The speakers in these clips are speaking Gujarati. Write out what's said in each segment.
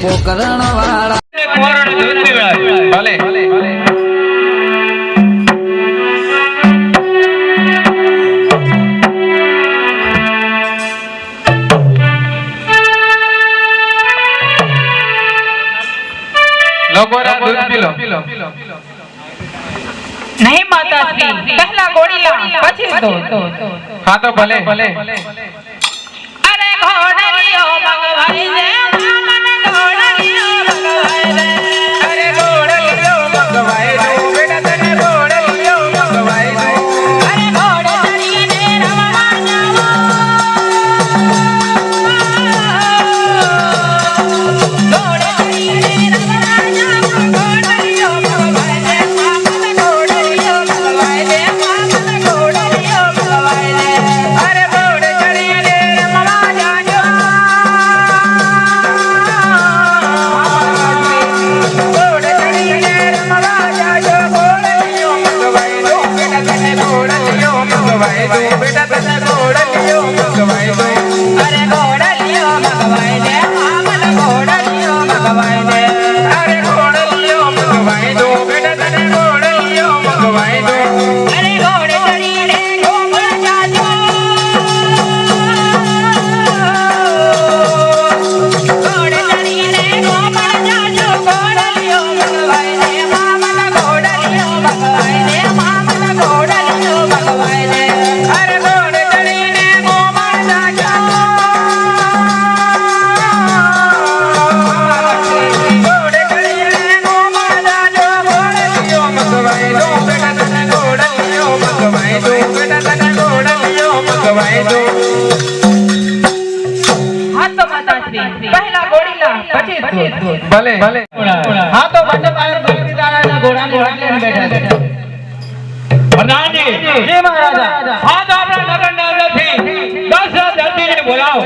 પોકરણ વાળા ભલે लोगों रा दूध पी लो नहीं माताश्री पहला गोड़ीला પછી दूध हाँ तो भले भले अरे घोड़लियो मगवाई दे मन घोड़लियो मगवाई दे अरे घोड़लियो मगवाई दो बेटा तने घोड़लियो मगवाई दो अरे घोड़े चढ़ीने रवा जाओ घोड़े चढ़ीने रवा जाओ घोड़लियो मगवाई दे मन घोड़लियो मगवाई दे मन घोड़लियो मगवाई दे अरे घोड़े चढ़ीने रवा जाओ घोड़े चढ़ीने रवा जाओ घोड़लियो मगवाई दो बेटा तने घोड़लियो मगवाई दो बेटा तने घोड़लियो मगवाई दो अरे घोड़लियो मगवाई दे मन घोड़लियो मगवाई दे अरे घोड़लियो मगवाई दो बेटा तने घोड़लियो मगवाई दो अरे घोड़े चढ़ीने घूमर जाजो घोड़े चढ़ीने घूमर जाजो घोड़लियो मगवाई दे मन घोड़लियो मगवाई दे मन घोड़लियो मगवाई दे अरे घोड़े चढ़ीने घूमर जाजो घोड़े चढ़ीने घूमर जाजो घोड़लियो मगवाई दो बेटा तने घोड़लियो मगवाई दो बेटा तने घोड़लियो मगवाई दो हां तो माताश्री पहला गोड़ीला પછી दूध भले भले हां तो बंदे पाए भक्ति दादा घोड़ा लेने बैठा છે प्रधान जी जी महाराजा हाँ तो अपना लगन નથી 10 धरती ने बोलाओ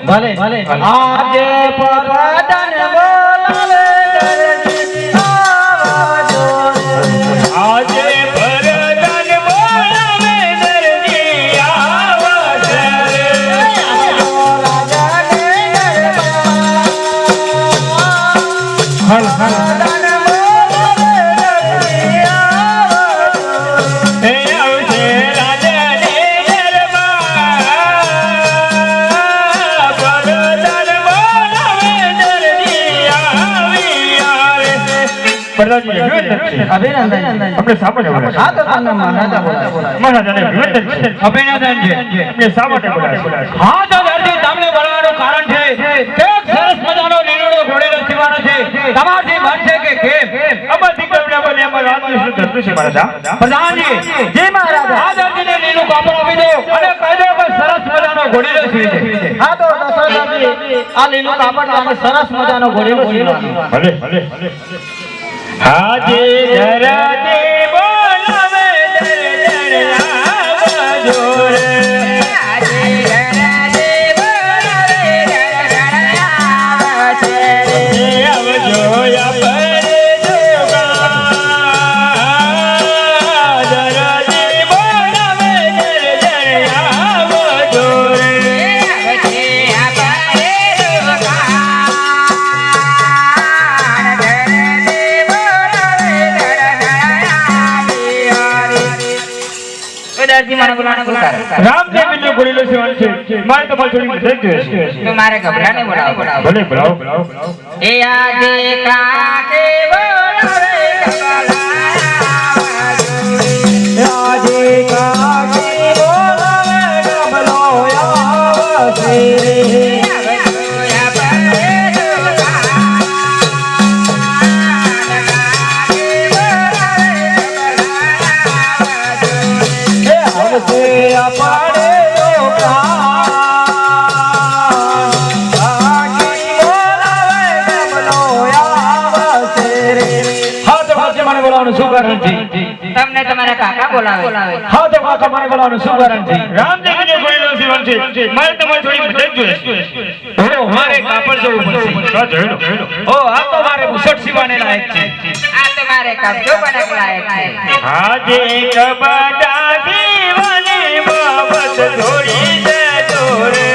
भले भले आज परदन बोलावे दर्दी आवाजो आज परदन बोलावे दर्दी आवाज रे राजा ने हल हल हे आवजे राजा ने दरबार परदन बोलावे दर्दी આવી આવે प्रधान जी अभिनंदन अपने सामने बोला हाँ तो तन्ना महाराजा बोला महाराजा ने अभिनंदन अभिनंदन जी अपने सामने बोला हाँ तो धरती તમને બોલાવવાનું કારણ છે એક સરસ મજાનો લીલોડો ઘોડેલો સીવાનો છે તમારથી બનશે કે કેમ અમર દીકરાને બોલે અમર રાજની શું ધરતી છે મહારાજા પ્રધાનજી जी महाराजा આ ધરતીને લીલું કાપડ આપી દો અને કહી દો કે સરસ મજાનો ઘોડેલો સીવી દે हाँ तो दशरथजी आ લીલું કાપડ અમે સરસ મજાનો ઘોડેલો સીવવાનો ભલે ભલે આજે ધરતી બોલાવે દરદર આવજો રે रामदेव ने गोरेलो सेवन से मारे तो छोड़ी देख दे तुम्हारे घबराने बोलाओ भले बुलाओ ए आजे काके बोलावे आजे काके बोलावे डबलोया से તમને તમારા કાકા બોલાવે हाँ तो काका माने बोलावવાનું શું કારણ છે રામદેવ ને ગોરેલો સેવન છે મારે તમારે થોડી મદદ જોઈએ ઓ મારે કાપડ જવું પડશે કા જોઈલો ઓ આ તો મારે બુશર્ટ સીવાને લાયક છે આ તમારે કબજો બનાક લાયક છે આજે કબડા સીવાને બાબત થોડી દે દોરે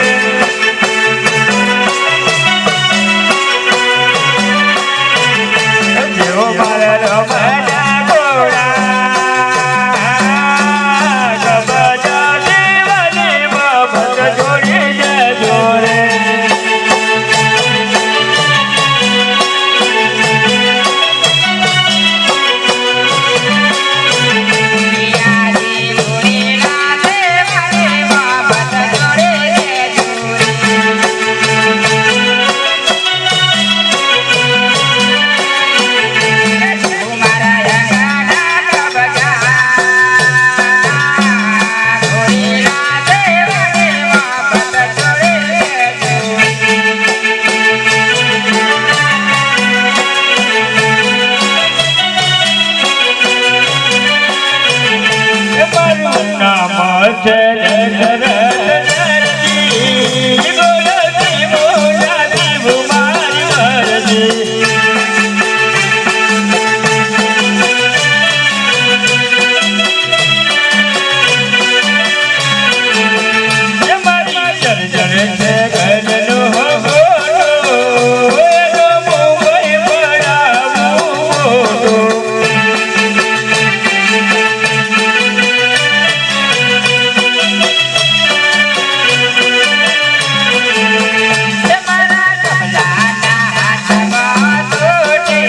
મારા કમલાના હાથમાં તોડે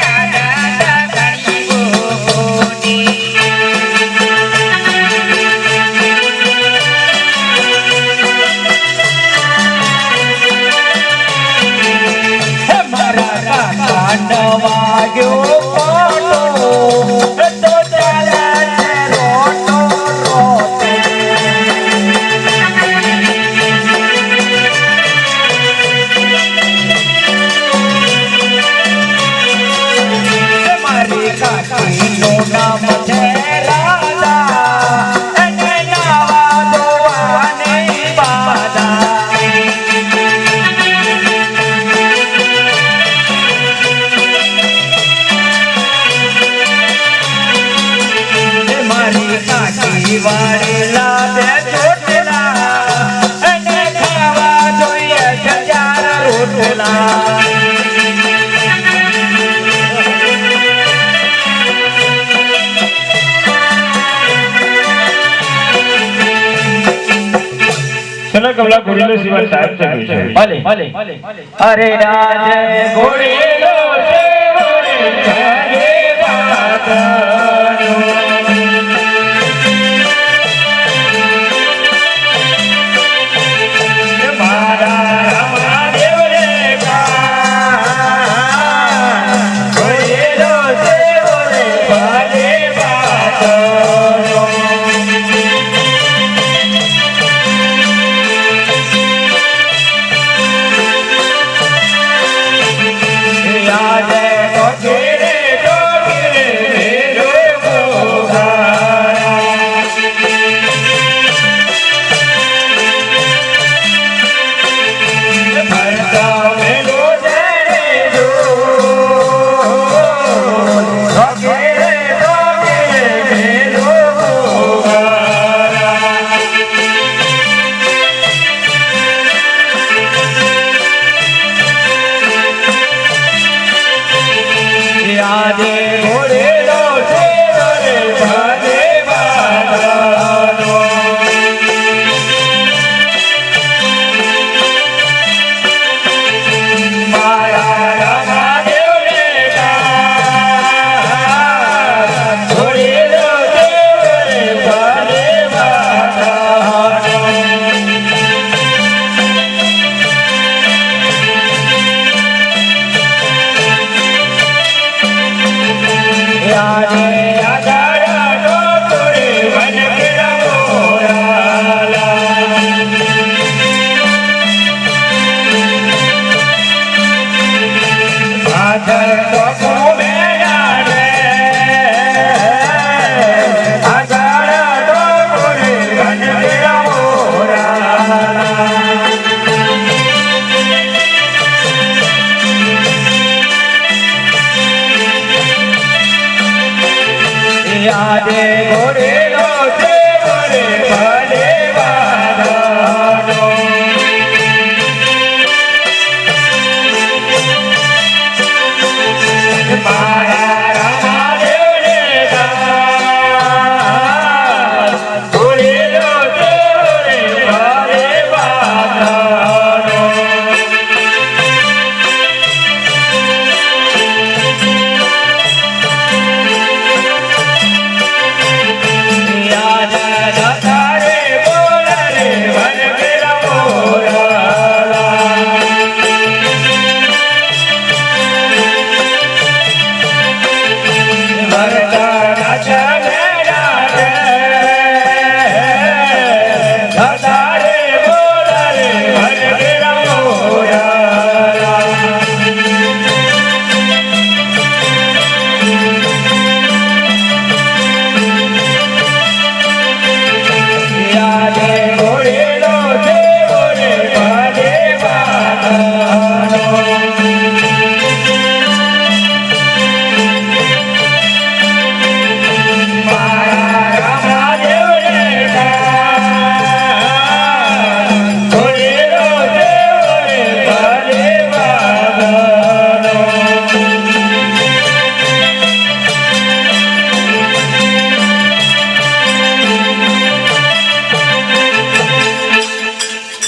આનંદ ઘણી મોટી મારા કાકા વાગ્યો પાટો તો ચાલે છે રોટો રોટે મારી કાકીનું નામ છે રાધા એને નાવા ધોવાની બાધા મારી કાકી વાળેલા બે ચોટલા અને ખાવા જોઈએ છે ચાર રોટલા ચલો કમલા ઘોડેલો સિવાય સાહેબ ચડ્યું છે ભલે ભલે અરે રાજે ઘોડેલો છે ઘોડે ચારે બાદનો મારા રામાદેવ રે ઘોડેલો છે ઘોડે ચારે બાદનો યાદે ડોગરે ડોગરે મેરો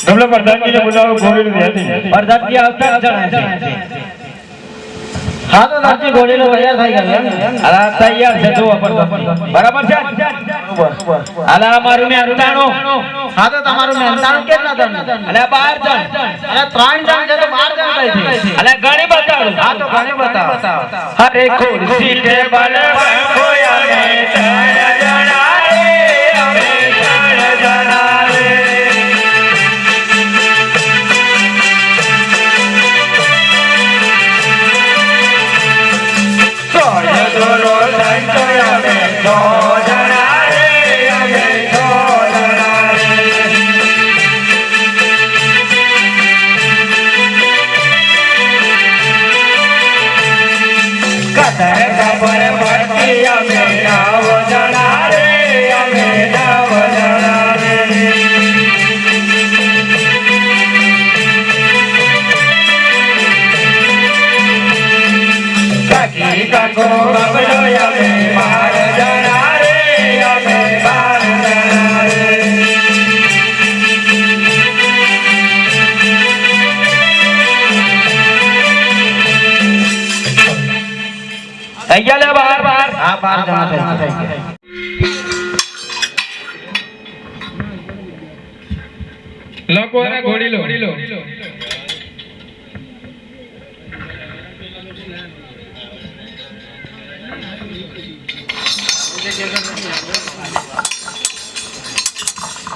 તમને પ્રધાનજીને બોલાવો ઘોડીલો ત્યાંથી પ્રધાનજી આવતા જણાય છે હા તો દાદી ઘોડીલો તૈયાર થઈ ગયો એમ અલા તૈયાર છે જો બરાબર છે અલા અમારું મે અંતાણો હા તો તમારું મહેનતાણું કેટલા જણ અલા 12 જણ અરે 3 જણ છે તો 12 જણ થઈ છે અલા ઘણી બતાવો હા તો ઘણી બતાવો હરે ખુરશી ટેબલ ખોયા ને ત્રણ જણા રે અમે ત્રણ જણા રે સોય દોરો સંતોય અમે સો જણા રે અમે સો જણા રે કદર ખબર પડતી અમે નવ જણા રે અમે નવ જણા રે કાકી કાકો બબલો અમે 12 જણા રે અમે 12 જણા રે થઈ ગયા લે 12 હા 12 જણા થઈ ગયા લોકો અને ઘોડીલો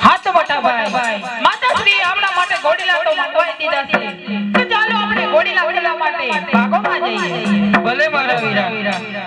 હાથ વટાભાઈ માતાશ્રી આપણા માટે ઘોડીલા તો મંગવાઈ દીધા છે તો ચાલો આપણે ઘોડીલા વડલા માટે ભાગોમાં જઈએ ભલે મારા વીરા ઘોડે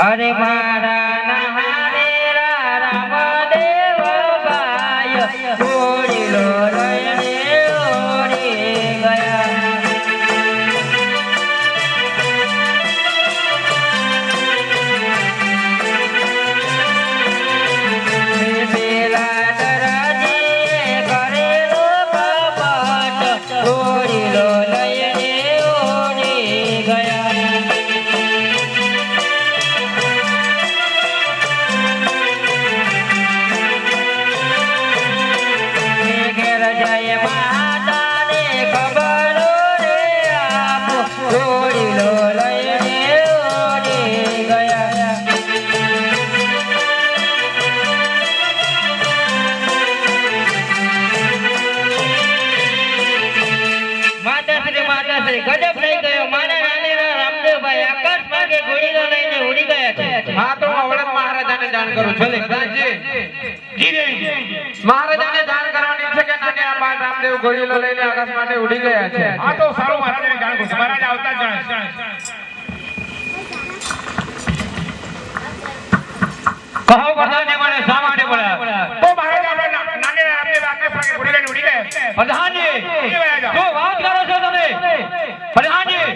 અરે મારા નહારે રામદેવ બાય ઘોડીલો લઈને ઓડી ગયા. પેલા દરજીએ કરેલો કપટ ઘોડીલો લઈને ઓડી ગયા. ઘેર જાય માતાને ખબર રે આપો ઘોડીલો લઈને ઓડી ગયા. માતાશ્રી ગજબ થઈ ગયો. મારા નાનેરા રામદેવભાઈ આકાશ માર્ગે ઘોડીલો લઈને ઉડી ગયા છે. હા તો હું હવળદ મહારાજાને જાણ કરું છું. મહારાજાને જાણ કરવાની છે કે નાને આ બાળ રામદેવ ઘોડીલો લઈને આકાશ માટે ઉડી ગયા છે. આ તો સારું મહારાજાને જાણ કરું છું. મહારાજ આવતા જ જાણે. કહો પ્રધાનજી મને શા માટે બોલાયા? તો મહારાજ આપણે નાને આપણે આકાશ માર્ગે ઘોડી લઈને ઉડી ગયા. પ્રધાનજી શું વાત કરો છો તમે? પ્રધાનજી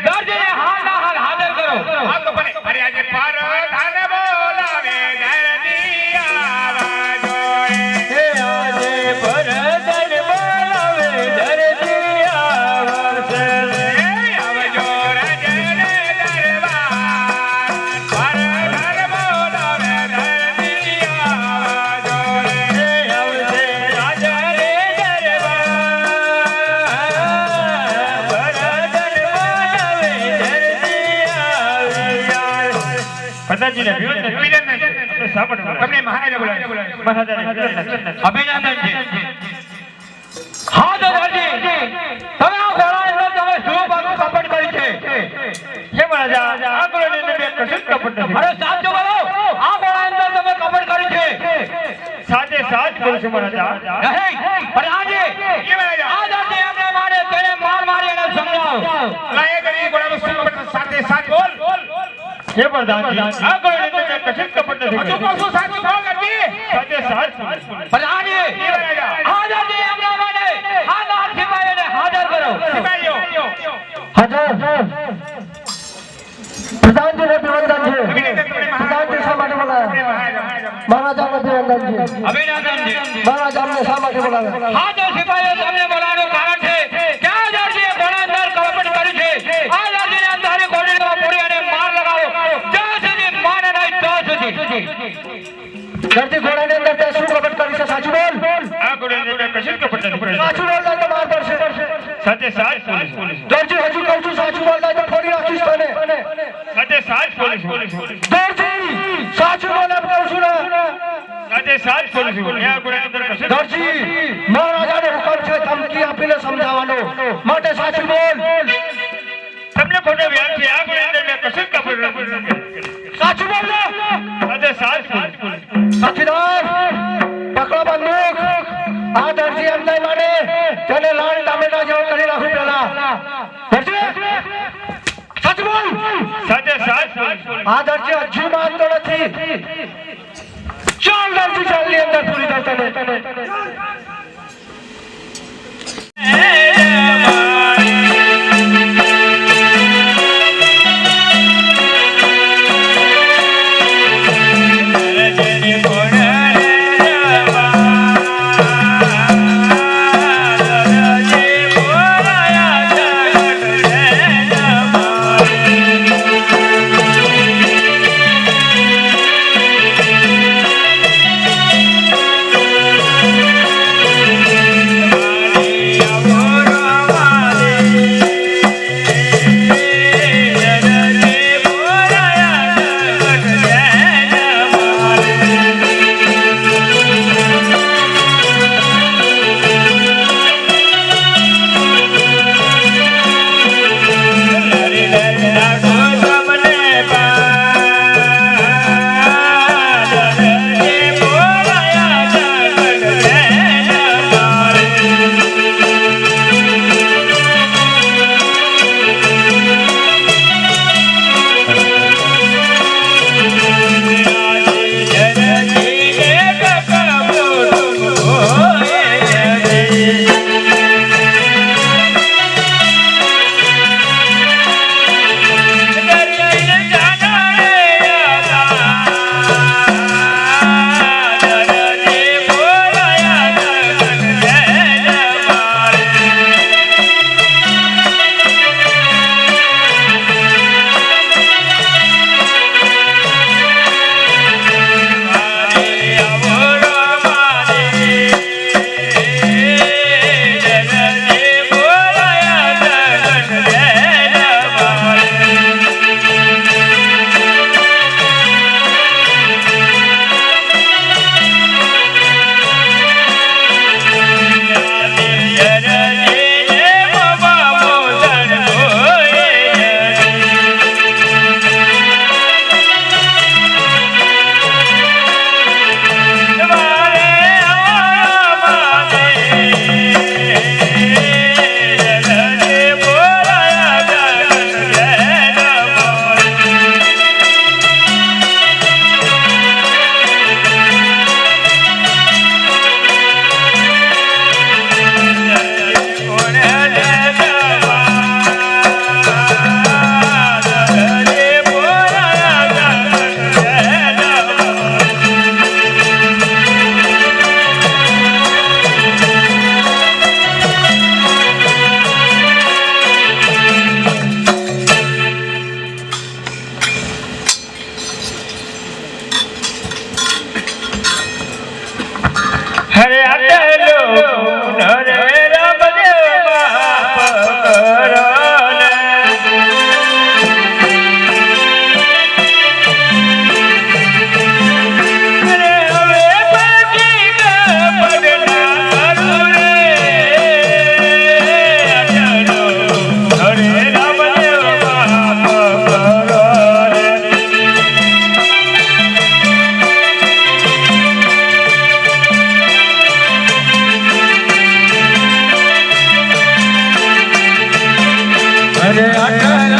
દરજીને હાલ હાજર કરો. હા તો ભલે. અરે આજે પરધાન બોલાવે દરજી આવાજો રે. આજે પરધાન બોલાવે દરજી આવશે. આવજો રાજને દરબાર. પરધાન બોલાવે દરજી આવજો રે. આવશે રાજ રે દરબાર. પરધાન બોલાવે દરજી આવ્યા. પ્રધાનજીને અભિનંદન તમને મહારાજા બોલાવ્યા. મહારાજાને અભિનંદન છે. હા તો દરજી તમે આ ઘોડા અંદર તમે શું બાબુ કપટ કરી છે? હે મહારાજા આ ઘોડાની અંદર મેં કશું જ કપટ નથી. અરે સાચું બોલો. આ ઘોડા અંદર તમે કપટ કરી છે? સાચે સાચ બોલું છું મહારાજા. નહીં પ્રધાનજી કે મહારાજા આ દરજી એમને મારે તેને મારી એને સમજાવ. લાય કરી ઘોડામાં શું કપટ સાચે સાચ બોલ. હે પ્રધાનજી આ ઘોડાની અંદર મેં કશું જ કપટ નથી. હજુ કહું છું સાચું બોલ દરજી. સાચે સાચ પ્રધાનજી કે મહારાજા આ દરજી એમને મારે આ લાલ સિપાહીઓને હાજર કરો. સિપાહીઓ હાજર. પ્રધાનજીને અભિનંદન છે. પ્રધાનજી શા માટે બોલાયા? મહારાજાને અભિનંદન છે. અભિનંદન છે. મહારાજ અમને શા માટે બોલાવ્યા? હા તો સિપાહીઓ તમને બોલાવવાનું કારણ છે કે આ દરજીએ ઘોડા અંદર કપટ કર્યું છે. આ દરજીને અંધારી ઘોડીમાં પૂરી અને માર લગાવો. જ્યાં સુધી માને નહીં ત્યાં સુધી. દરજી ઘોડાની અંદર તે શું કપટ કર્યું છે? સાચું બોલ. આ ઘોડાની અંદર કશું કપટ નથી. સાચું બોલ તો માર પડશે. સાચે સાચ પોલીસ. દરજી હજુ કહું છું સાચું બોલ તો ફોડી રાખીશ તને. સાચે સાચ પોલીસ. દરજી સાચું બોલ એમ કહું છું ને. સાચે સાચ પોલીસ. આ ઘોડાની અંદર કશું દરજી મહારાજાનો હુકમ છે ધમકી આપીને સમજાવવાનો માટે સાચું બોલ. તમને ખોટો વ્યાજ છે. આ ઘોડાની અંદર મેં કશું કપટ નથી. સાચું બોલ ને. સાચે સાચ પોલીસ. સાથીદાર પકડો બંદૂક. આ દરજી એમ નહીં માને તેને લાલ ટામેટા જેવો કરી નાખું પેલા. દરજી સાચું બોલ. સાચે સાચ પોલીસ. આ દરજી હજુ માનતો નથી. ચાલ દરજી ચાલની અંદર પૂરી જાવ તને. અરે અટલ